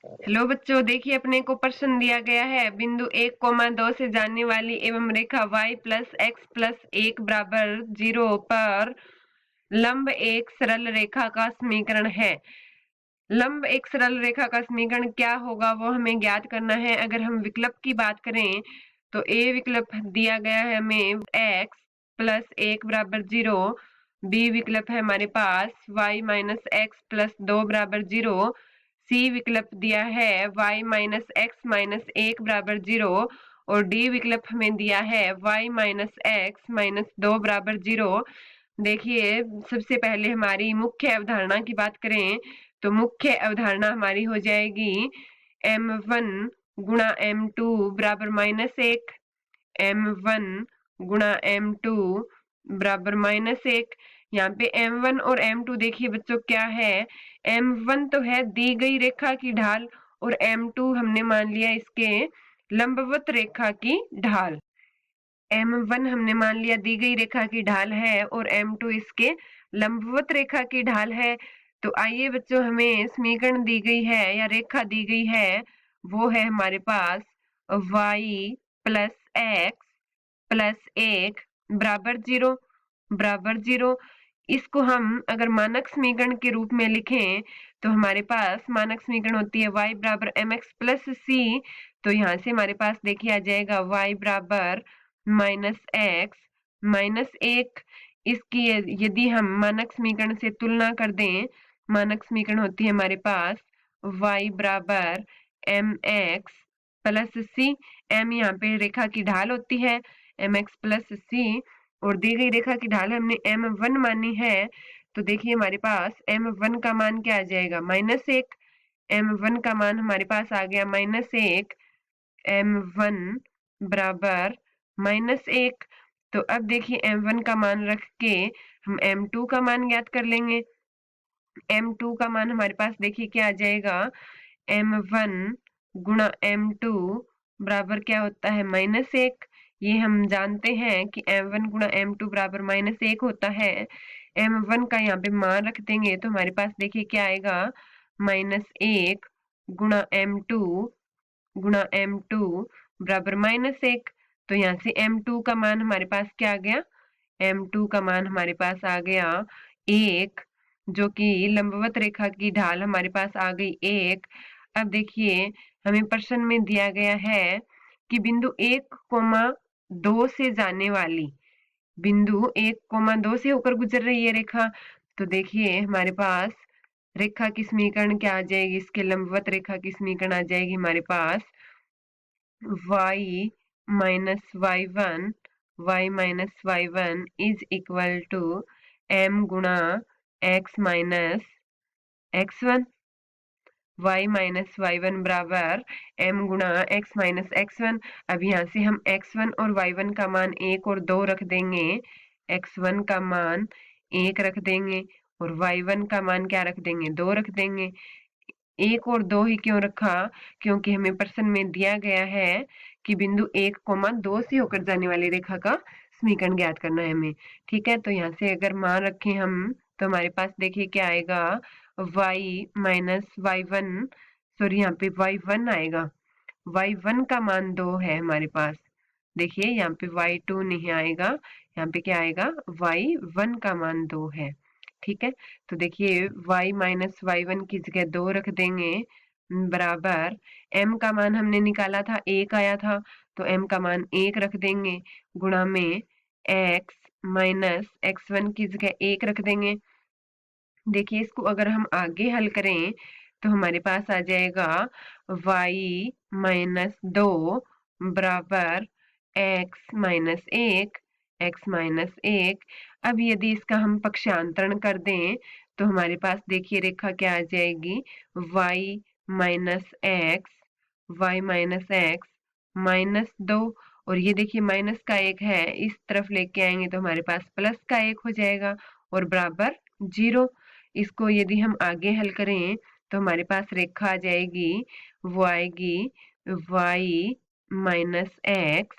Hello बच्चों, देखिए अपने को प्रश्न दिया गया है। बिंदु 1, 2 से जाने वाली एवं रेखा y प्लस एक्स प्लस 1 बराबर 0 पर लंब एक सरल रेखा का समीकरण है। लंब एक सरल रेखा का समीकरण क्या होगा वो हमें ज्ञात करना है। अगर हम विकल्प की बात करें तो ए विकल्प दिया गया है हमें x प्लस 1 बराबर 0। बी विकल्प है हमारे पास y माइनस एक्स प्लस 2 बराबर 0। सी विकल्प दिया है y माइनस एक्स माइनस 1 बराबर 0 और डी विकल्प हमें दिया है y माइनस एक्स माइनस 2 बराबर 0। देखिए, सबसे पहले हमारी मुख्य अवधारणा की बात करें तो मुख्य अवधारणा हमारी हो जाएगी m1 गुणा m2 बराबर -1। m1 गुणा m2 बराबर -1। यहाँ पे m1 और m2 देखिए बच्चों क्या है। m1 तो है दी गई रेखा की ढाल और m2 हमने मान लिया इसके लंबवत रेखा की ढाल। m1 हमने मान लिया दी गई रेखा की ढाल है और m2 इसके लंबवत रेखा की ढाल है। तो आइए बच्चों, हमें समीकरण दी गई है या रेखा दी गई है, वो है हमारे पास y प्लस एक्स प्लस 1 बराबर 0 बराबर 0। इसको हम अगर मानक समीकरण के रूप में लिखें तो हमारे पास मानक समीकरण होती है y बराबर mx प्लस सी। तो यहाँ से हमारे पास देखिए आ जाएगा y बराबर -x -1। इसकी यदि हम मानक समीकरण से तुलना कर दें, मानक समीकरण होती है हमारे पास y बराबर mx प्लस सी। m यहाँ पे रेखा की ढाल होती है mx प्लस सी और दी गई रेखा की ढाल हमने m1 मानी है। तो देखिए हमारे पास m1 का मान क्या आ जाएगा -1। m1 का मान हमारे पास आ गया -1। m1 बराबर -1। तो अब देखिए m1 का मान रख के हम m2 का मान ज्ञात कर लेंगे। m2 का मान हमारे पास देखिए क्या आ जाएगा, m1 गुणा m2 बराबर क्या होता है -1। ये हम जानते हैं कि m1 गुणा m2 बराबर -1 होता है। m1 का यहाँ पे मान रख देंगे तो हमारे पास देखिए क्या आएगा, -1 गुणा m2 गुणा m2 बराबर -1। तो यहाँ से m2 का मान हमारे पास क्या आ गया, m2 का मान हमारे पास आ गया 1, जो कि लंबवत रेखा की ढाल हमारे पास आ गई 1। अब देखिए हमें प्रश्न में दिया गया है कि बिंदु 1, 2 से जाने वाली, बिंदु 1, 2 से होकर गुजर रही है रेखा। तो देखिए हमारे पास रेखा की समीकरण क्या आ जाएगी, इसके लंबवत रेखा की समीकरण आ जाएगी हमारे पास y minus y1 is equal to m गुणा x minus x1। y minus y1 बराबर m गुणा x माइनस x1। अब यहाँ से हम x1 और y1 का मान 1 और 2 रख देंगे। x1 का मान 1 रख देंगे और y1 का मान क्या रख देंगे, 2 रख देंगे। 1 और 2 ही क्यों रखा, क्योंकि हमें प्रश्न में दिया गया है कि बिंदु 1, 2 से होकर जाने वाली रेखा का समीकरण ज्ञात करना है हमें। ठीक है, तो यहाँ से अगर मान रखें हम तो हमारे पास देखिए क्या आएगा, y माइनस y1, सॉरी यहाँ पे y1 आएगा। y1 का मान 2 है हमारे पास। देखिए यहाँ पे y2 नहीं आएगा, यहाँ पे क्या आएगा, y1 का मान 2 है। ठीक है, तो देखिए y माइनस y1 की जगह 2 रख देंगे बराबर m का मान हमने निकाला था 1 आया था, तो m का मान 1 रख देंगे गुणा में x माइनस x1 की जगह 1 रख देंगे। देखिए इसको अगर हम आगे हल करें तो हमारे पास आ जाएगा y माइनस 2 बराबर x माइनस 1, x माइनस 1। अब यदि इसका हम पक्षांतरण कर दें तो हमारे पास देखिए रेखा क्या आ जाएगी, y माइनस एक्स माइनस 2 और ये देखिए माइनस का 1 है, इस तरफ लेके आएंगे तो हमारे पास प्लस का 1 हो जाएगा और बराबर 0। इसको यदि हम आगे हल करें तो हमारे पास रेखा आ जाएगी, वो आएगी y माइनस एक्स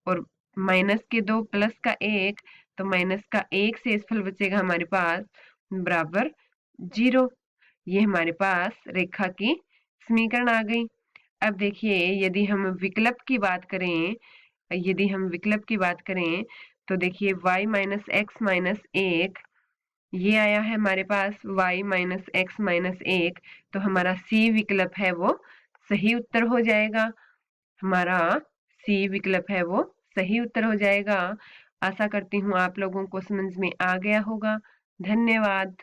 और माइनस के 2 प्लस का 1, तो माइनस का 1 से इस फल बचेगा हमारे पास बराबर 0। ये हमारे पास रेखा की समीकरण आ गई। अब देखिए यदि हम विकल्प की बात करें तो देखिए y माइनस एक्स माइनस एक, ये आया है हमारे पास y माइनस एक्स माइनस एक, तो हमारा सी विकल्प है वो सही उत्तर हो जाएगा। हमारा सी विकल्प है वो सही उत्तर हो जाएगा। आशा करती हूँ आप लोगों को समझ में आ गया होगा। धन्यवाद।